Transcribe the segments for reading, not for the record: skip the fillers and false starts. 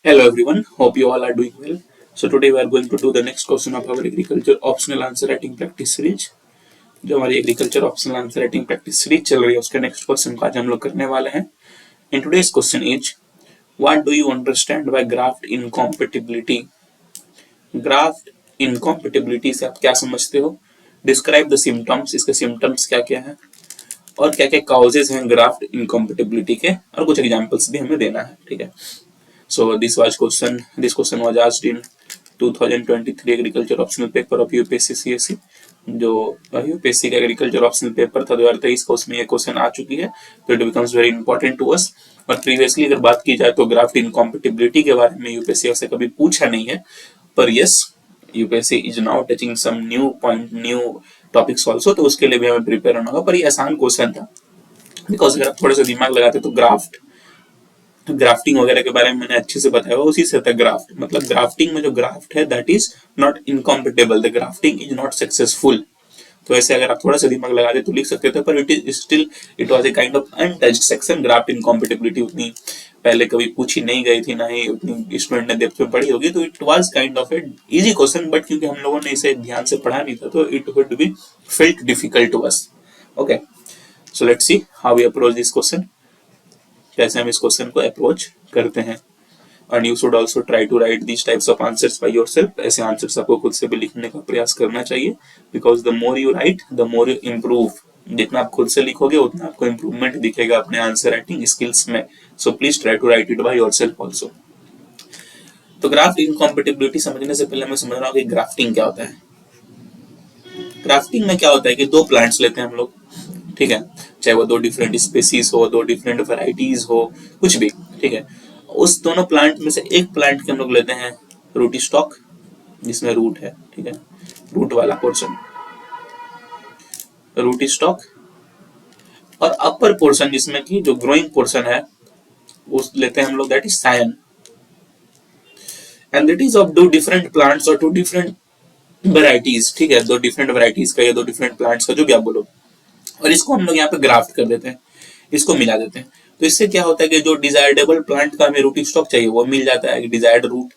Hello everyone, hope you all are doing well. So today we are going to do the next question of our agriculture optional answer writing practice series. जो हमारी agriculture optional answer writing practice series चल रही है उसके next question को आज हम लोग करने वाले हैं. In today's question is what do you understand by graft incompatibility. Graft incompatibility से आप क्या समझते हो? डिस्क्राइब द सिम्टम्स, इसके सिम्टम्स क्या क्या हैं और क्या क्या काउजेज हैं ग्राफ्ट इनकॉम्पेटिबिलिटी के, और कुछ एग्जांपल्स भी हमें देना है. ठीक है. So this question was asked in 2023 agriculture optional paper of UPSC CSE. जो यूपीएससी का एग्रीकल्चर ऑप्शनल पेपर था 2023 का, उसमें ये क्वेश्चन आ चुकी है, तो it becomes very important to us. और प्रीवियसली अगर बात की जाए तो ग्राफ्ट इनकॉम्पेटिबिलिटी के बारे में यूपीएससी से कभी पूछा नहीं है, पर yes UPSC is now touching some new point, new topics also, तो उसके लिए भी हमें प्रिपेयर होना होगा. पर ये आसान क्वेश्चन था, बिकॉज अगर आप थोड़े से दिमाग लगाते तो ग्राफ्टिंग वगैरह के बारे में मैंने अच्छे से बताया हुआ, उसी से था ग्राफ्ट. मतलब ग्राफ्टिंग में जो ग्राफ्ट है that is not incompatible, the grafting is not successful. तो ऐसे अगर आप थोड़ा सा दिमाग लगा दे तो लिख सकते थे, पर it is still it was a kind of untouched section. Graft incompatibility उतनी पहले कभी पूछी नहीं गई थी, ना ही उतनी स्टूडेंट ने डेप्थ में पढ़ी होगी, तो it was kind of a easy question. But क्योंकि हम लोगों ने इसे ध्यान से पढ़ा नहीं था, तो it would be felt difficult to us. Okay, so let's see how we approach this question, कैसे हम इस क्वेश्चन को अप्रोच करते हैं. And you should also try to write these types of answers by yourself. ऐसे answers आपको खुद से भी लिखने का प्रयास करना चाहिए, because the more you write the more you improve. जितना आप खुद से लिखोगे उतना आपको इम्प्रूवमेंट दिखेगा अपने आंसर राइटिंग स्किल्स में. So please try to write it by yourself also. तो ग्राफ्ट इनकॉम्पेटिबिलिटी समझने से पहले मैं समझ रहा हूँ कि ग्राफ्टिंग क्या होता है. ग्राफ्टिंग में क्या होता है कि दो प्लांट्स लेते हैं हम लोग, ठीक है, चाहे वो दो डिफरेंट स्पेसीज हो, दो डिफरेंट वैरायटीज हो, कुछ भी, ठीक है. उस दोनों प्लांट में से एक प्लांट के हम लोग लेते हैं रूटी स्टॉक, जिसमें रूट है, ठीक है, रूट वाला पोर्शन रूटी स्टॉक, और अपर पोर्शन जिसमें कि जो ग्रोइंग पोर्शन है उस लेते हैं हम लोग, that is scion. And that is of दो डिफरेंट प्लांट्स और टू डिफरेंट वैरायटीज. ठीक है, दो डिफरेंट वैरायटीज का या दो डिफरेंट प्लांट्स का, जो भी आप बोलो, और इसको हम लोग यहाँ पे ग्राफ्ट कर देते हैं, इसको मिला देते हैं. तो इससे क्या होता है कि जो डिजायरेबल प्लांट का हमें रूट स्टॉक चाहिए वो मिल जाता है, डिजायर्ड रूट,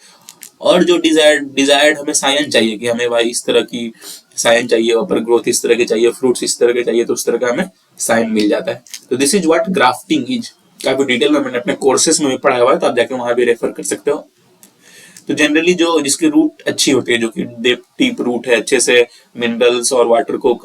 और जो डिजायर्ड हमें सायन चाहिए कि हमें भाई इस तरह की सायन चाहिए, अपर ग्रोथ इस तरह के चाहिए, फ्रूट्स इस तरह के चाहिए, तो उस तरह का हमें सायन मिल जाता है. तो this is what grafting is. काफी डिटेल में मैंने अपने कोर्सेस में भी पढ़ाया हुआ है, तो आप जाके वहां भी रेफर कर सकते हो. तो जनरली जो जिसकी रूट अच्छी होती है, जो कि डीप रूट है, अच्छे से मिनरल्स और वाटर को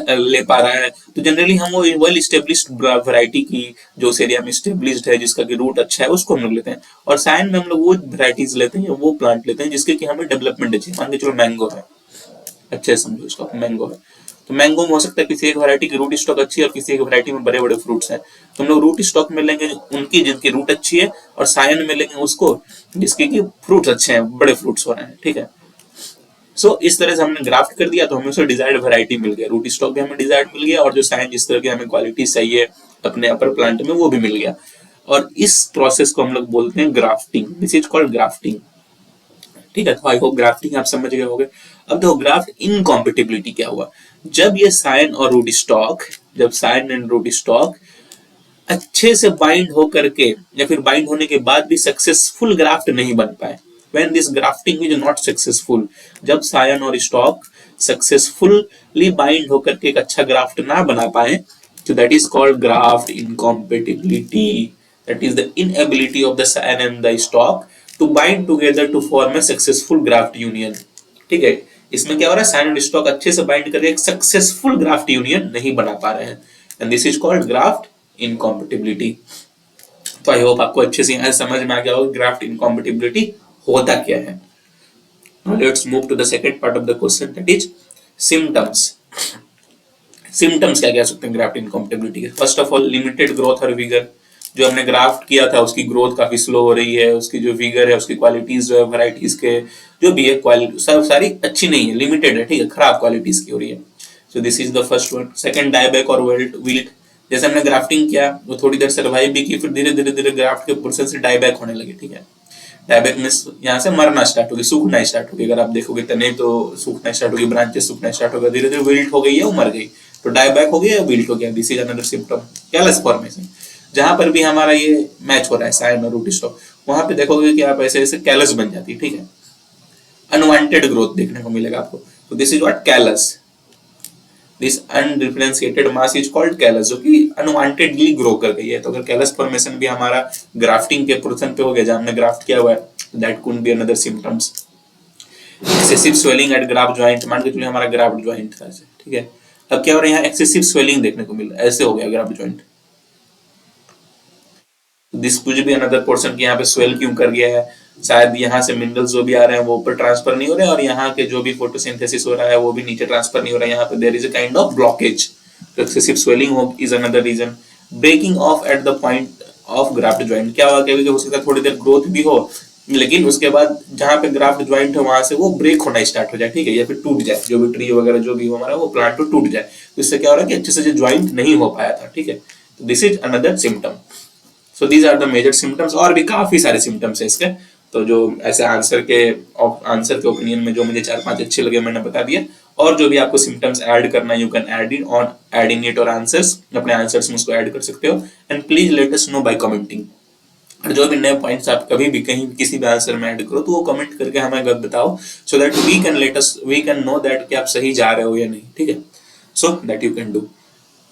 ले पा रहा है, तो जनरली हम वो वेल स्टेब्लिश्ड वैरायटी की, जो उस एरिया में स्टेब्लिश्ड है, जिसका कि रूट अच्छा है, उसको हम लोग लेते हैं. और सायन में हम लोग वो वैरायटीज लेते हैं, वो प्लांट लेते हैं जिसके कि हमें डेवलपमेंट अच्छी. मान के चलो मैंगो है, अच्छे समझो इसको, मैंगो है, तो मैंगो में हो सकता है किसी एक वैरायटी की रूट स्टॉक अच्छी है और किसी एक वैरायटी में बड़े बड़े फ्रूट्स हैं, तो हम लोग रूट स्टॉक में लेंगे उनकी जिनकी रूट अच्छी है, और सायन में लेंगे उसको जिसके कि फ्रूट्स अच्छे हैं, बड़े फ्रूट्स हो रहे हैं. ठीक है, सो इस तरह से हमने ग्राफ्ट कर दिया, तो हमें उससे डिजायर्ड वैरायटी मिल गया, रूट स्टॉक भी हमें डिजायर्ड मिल गया, और जो सायन जिस तरह की हमें क्वालिटी चाहिए अपने अपर प्लांट में वो भी मिल गया. और इस प्रोसेस को हम लोग बोलते हैं grafting. This is called grafting. ठीक है, तो आई होप ग्राफ्टिंग आप समझ गए होंगे. अब देखो ग्राफ्ट इनकॉम्पेटिबिलिटी क्या हुआ. जब ये सायन और रूट स्टॉक, जब सायन एंड रूट स्टॉक अच्छे से बाइंड हो करके या फिर बाइंड होने के बाद भी सक्सेसफुल ग्राफ्ट नहीं बन पाए, when this grafting is not successful, जब सायन और स्टॉक सक्सेसफुली बाइंड होकर के एक अच्छा ग्राफ्ट ना बना पाए, तो that is called graft incompatibility. That is the inability of the cyan and the stalk to bind together to form a successful graft union. ठीक है, इसमें क्या हो रहा है, सायन और स्टॉक अच्छे से बाइंड करके एक सक्सेसफुल ग्राफ्ट यूनियन नहीं बना पा रहे हैं, and this is called graft incompatibility. तो आई होप आपको अच्छे से यहाँ समझ में आ गया होगा ग्राफ्ट इनकॉम्पेटिबिलिटी होता क्या है. Now let's move to the second part of the question, that is symptoms. Symptoms क्या कह सकते हैं ग्राफ्ट इनकॉम्पेटिबिलिटी के. First of all limited growth और विगर. जो हमने ग्राफ्ट किया था उसकी ग्रोथ काफी स्लो हो रही है, उसकी जो विगर है, उसकी क्वालिटीज जो है, वैरायटीज के जो भी है क्वालिटी सब सारी अच्छी नहीं है, लिमिटेड है, ठीक है, खराब क्वालिटीज की हो रही है. So this is the first one. Second dieback और विल्ट. जैसे हमने ग्राफ्टिंग किया वो थोड़ी देर सर्वाइव भी की, फिर धीरे धीरे धीरे ग्राफ्ट के पोर्शन से डायबैक होने लगे. ठीक है, डायबैक में यहाँ से मरना स्टार्ट होगी, सूखना स्टार्ट होगी. अगर आप देखोगे तने तो सूखना स्टार्ट होगी, ब्रांचेस सूखना स्टार्ट होगा, धीरे धीरे विल्ट हो गई है, वो मर गई, तो डायबैक हो गया या विल्ट हो गया. This is another symptom. Callus formation. जहां पर भी हमारा ये मैच हो रहा है साइन और रूट स्टॉक, वहां पे देखोगे कि आप ऐसे ऐसे कैलस बन जाती है, ठीक है, अनवांटेड ग्रोथ देखने को मिलेगा आपको। तो this is what callus, this undifferentiated mass is called callus, जो कि अनवांटेडली ग्रो कर गई है। तो अगर कैलस फॉर्मेशन भी हमारा ग्राफ्टिंग के पोर्शन पे हो गया, जहां हमने ग्राफ्ट किया हुआ है, that could be another symptoms. Excessive swelling at graft joint, मान के चलिए हमारा ग्राफ्ट जॉइंट था ऐसे, ठीक है, अब क्या हो रहा है, यहाँ एक्सेसिव स्वेलिंग देखने को मिल रहा है, ऐसे हो गया ग्राफ्ट जॉइंट। दिस कुछ भी अनदर पोर्शन की यहाँ पे स्वेल क्यों कर गया है, शायद यहाँ से मिनरल्स जो भी आ रहे हैं वो ऊपर ट्रांसफर नहीं हो रहे हैं, और यहाँ के जो भी फोटोसिंथेसिस हो रहा है वो भी नीचे ट्रांसफर नहीं हो रहा है, यहाँ पे there is a kind of blockage. तो एक्सेसिव स्वेलिंग हो is another reason. Breaking of at the point of graft joint, क्या हुआ, कभी हो सकता है थोड़ी देर ग्रोथ भी हो, लेकिन उसके बाद जहां पे ग्राफ्ट ज्वाइंट है वहां से वो ब्रेक होना स्टार्ट हो जाए, ठीक है, या फिर टूट जाए, जो भी ट्री वगैरह जो भी हो हमारा वो प्लांट तो टूट जाए। तो इससे क्या हो रहा है कि अच्छे से जो ज्वाइंट नहीं हो पाया था, ठीक है, तो this is another symptom. So these are the major symptoms, और भी काफी सारे सिम्टम्स है इसके। तो जो ऐसे आंसर के ओपिनियन में जो मुझे 4-5 अच्छे लगे मैंने बता दिया, और जो भी आपको सिम्टम्स ऐड करना है you can add in on adding it और आंसर्स, अपने आंसर्स में उसको ऐड कर सकते हो, and please let us know by commenting. और जो भी नए पॉइंट्स आप कभी भी कहीं किसी भी आंसर में ऐड करो तो वो कमेंट करके हमें बताओ, so that we can know that कि आप सही जा रहे हो या नहीं, ठीक है, so that you can do.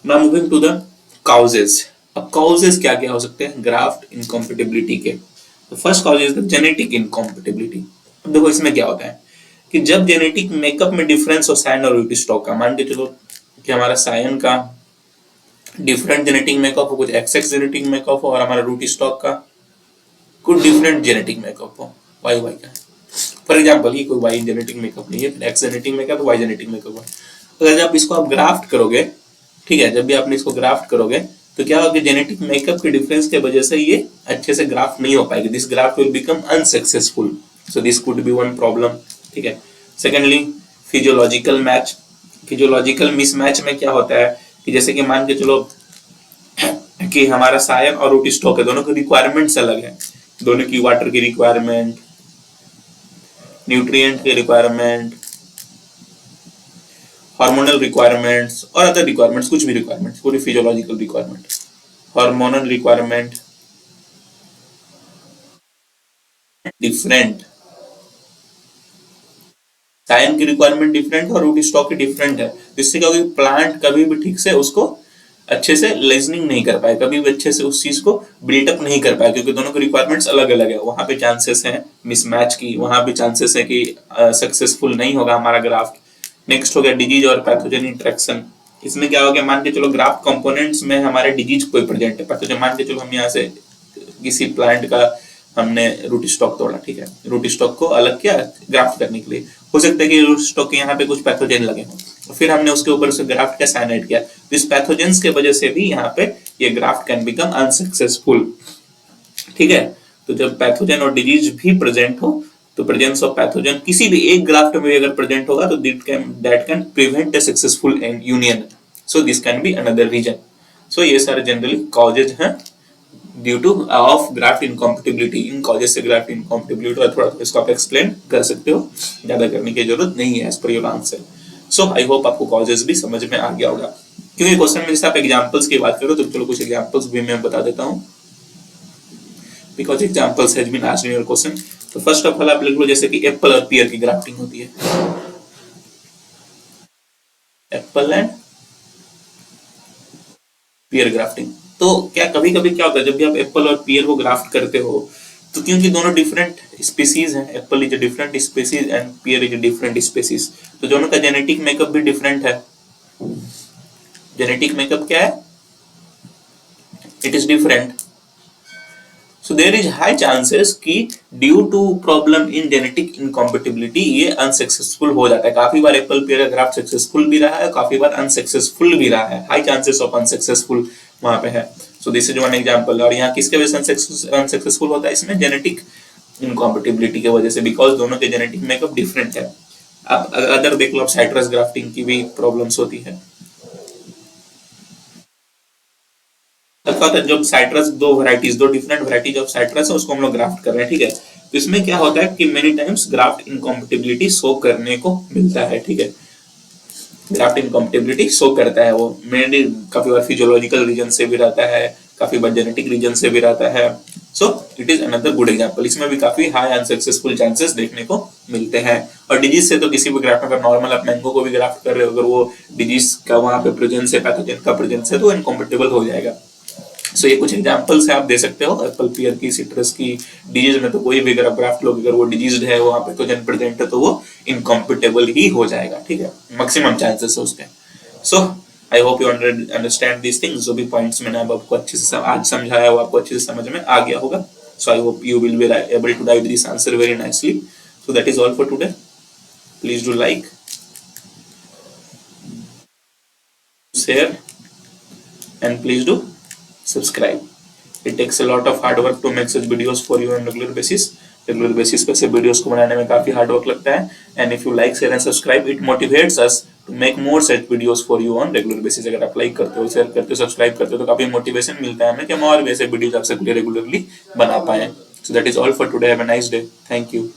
Now moving to the causes. अब काउजेस क्या क्या हो सकते हैं ग्राफ्ट इनकॉम्पेटिबिलिटी के। तो first cause is the genetic incompatibility. अब देखो इसमें क्या होता है कि जब जेनेटिक मेकअप में डिफरेंस हो साइन और रूट स्टॉक का, मान के चलो कि हमारा साइन का डिफरेंट जेनेटिक मेकअप हो, कुछ XX जेनेटिक मेकअप हो, और हमारा रूट स्टॉक का कुछ डिफरेंट जेनेटिक मेकअप हो, वाई का फॉर एग्जांपल, ये कोई वाई जेनेटिक मेकअप नहीं है, फिर X genetic makeup, Y genetic makeup है। अगर जब इसको आप ग्राफ्ट करोगे, ठीक है, जब भी आपने इसको ग्राफ्ट करोगे तो क्या होगा, जेनेटिक मेकअप के डिफरेंस के वजह से ये अच्छे से ग्राफ्ट नहीं हो पाएगी, this graft will become unsuccessful, so this could be one problem, ठीक है। Secondly physiological match. Physiological mismatch में क्या होता है कि जैसे कि मान के चलो कि हमारा सायन और रूट स्टॉक है, दोनों की रिक्वायरमेंट्स अलग है, दोनों की वाटर की रिक्वायरमेंट, न्यूट्रिएंट की रिक्वायरमेंट, हार्मोनल रिक्वायरमेंट्स और अदर रिक्वायरमेंट्स, कुछ भी रिक्वायरमेंट्स, पूरी physiological requirement, hormonal requirement different, scion की रिक्वायरमेंट डिफरेंट और रूट स्टॉक की डिफरेंट है, जिससे क्या होगा, प्लांट कभी भी ठीक से उसको अच्छे से लेजनिंग नहीं कर पाए, कभी भी अच्छे से उस चीज को बिल्टअप नहीं कर पाए, क्योंकि दोनों की रिक्वायरमेंट्स अलग अलग है। वहां पे चांसेस है मिसमैच की, वहां भी चांसेस है कि सक्सेसफुल नहीं होगा हमारा ग्राफ्ट। नेक्स्ट हो गया डिजीज और पैथोजन इंटरेक्शन। इसमें क्या हो गया, मान के चलो ग्राफ्ट कंपोनेंट्स में हमारे डिजीज कोई प्रेजेंट है, पैथोजन, मान के चलो हम यहाँ से किसी प्लांट का हमने रूट स्टॉक तोड़ा, ठीक है, रूट स्टॉक को अलग किया ग्राफ्ट करने के लिए, हो सकता है कि रूट स्टॉक के यहाँ पे कुछ पैथोजन लगे हों, तो फिर हमने उसके ऊपर से ग्राफ्ट का साइनाइड किया, तो इस पैथोजेंस के वजह से भी यहाँ पे ये ग्राफ्ट कैन बिकम अनसक्सेसफुल, ठीक है। तो जब पैथोजन और डिजीज भी प्रेजेंट हो, तो प्रेजेंस ऑफ पैथोजन किसी भी एक ग्राफ्ट में अगर प्रेजेंट होगा तो that can prevent a successful union, so this can be another reason. So ये सारे जनरली कॉजेज हैं due to of graft incompatibility. इन कॉजेज से ग्राफ्ट इनकॉम्पेटिबिलिटी और थोड़ा इसको आप एक्सप्लेन कर सकते हो, ज्यादा करने की जरूरत नहीं है as per your answer. So I hope आपको कॉजेज भी समझ में आ गया होगा, क्योंकि क्वेश्चन में जैसे आप एग्जांपल्स की बात करो तो चलो कुछ एग्जांपल्स भी मैं बता देता हूं, because examples has been asked in your question. तो फर्स्ट ऑफ ऑल आप लिख लो जैसे कि एप्पल और पियर की ग्राफ्टिंग होती है, एप्पल एंड पियर ग्राफ्टिंग। तो क्या कभी कभी क्या होता है, जब भी आप एप्पल और पियर को ग्राफ्ट करते हो, तो क्योंकि दोनों डिफरेंट स्पीसीज हैं, apple is a different species and pear is a different species, तो दोनों का जेनेटिक मेकअप भी डिफरेंट है। जेनेटिक मेकअप क्या है, it is different, so there is high chances कि due to problem in genetic incompatibility ये unsuccessful हो जाता है। काफी बार एप्पल पियर का ग्राफ्ट सक्सेसफुल भी रहा है, काफी बार अनसक्सेसफुल भी रहा है, हाई चांसेस ऑफ अनसक्सेसफुल वहां पे है। So this is one example. और यहाँ किसके वजह से अनसक्सेसफुल होता है, इसमें जेनेटिक इनकॉम्पेटिबिलिटी की वजह से, बिकॉज दोनों के जेनेटिक मेकअप डिफरेंट है। अब अदर देख लो, साइट्रस ग्राफ्टिंग की भी प्रॉब्लम्स होती है। जब साइट्रस दो डिफरेंट वैरायटीज ऑफ साइट्रस है उसको हम लोग ग्राफ्ट कर रहे हैं, ठीक है, तो इसमें क्या होता है कि many times graft incompatibility show करने को मिलता है, ठीक है, ग्राफ्ट इनकॉम्पेटिबिलिटी शो करता है, वो मेनली काफी बार फिजियोलॉजिकल रीजन से भी रहता है, काफी बार जेनेटिक रीजन से भी रहता है। So it is another good example. इसमें भी काफी हाई एंड सक्सेसफुल चांसेस देखने को मिलते हैं। और डिजीज से तो किसी भी ग्राफ्ट में, अगर नॉर्मल आप मैंगो को भी ग्राफ्ट कर रहे हो, अगर वो डिजीज का वहां पे प्रेजेंस है, पैथोजन का प्रेजेंस है, तो इनकॉम्पेटेबल हो जाएगा। सो ये कुछ एग्जांपल्स है, आप दे सकते हो एप्पल, पियर की, सिट्रस की। डिजीज में तो कोई भी अगर ग्राफ्ट लोग, अगर वो डिजीज है, वहां पे पैथोजन प्रेजेंट है, तो वो इनकॉम्पेटेबल ही हो जाएगा, ठीक है, मैक्सिमम चांसेस है उसके। So I hope you understand these things. जो भी पॉइंट्स मैंने अब आपको अच्छे से आज समझाया वो आपको अच्छे से समझ में आ गया होगा। So I hope you will be able to write this answer very nicely. So that is all for today. Please do like, share, and please do subscribe. It takes a lot of hard work to make such videos for you on regular basis. Regular basis पे से videos को बनाने में काफी hard work लगता है। And if you like, share and subscribe, it motivates us to make more such videos for you on regular basis. अगर आप लाइक करते हो, शेयर करते हो, सब्सक्राइब करते हो, तो काफी मोटिवेशन मिलता है हमें कि हम और भी ऐसे वीडियोस आपसे रेगुलरली बना पाए। सो that is all for today. Have a nice day. Thank you.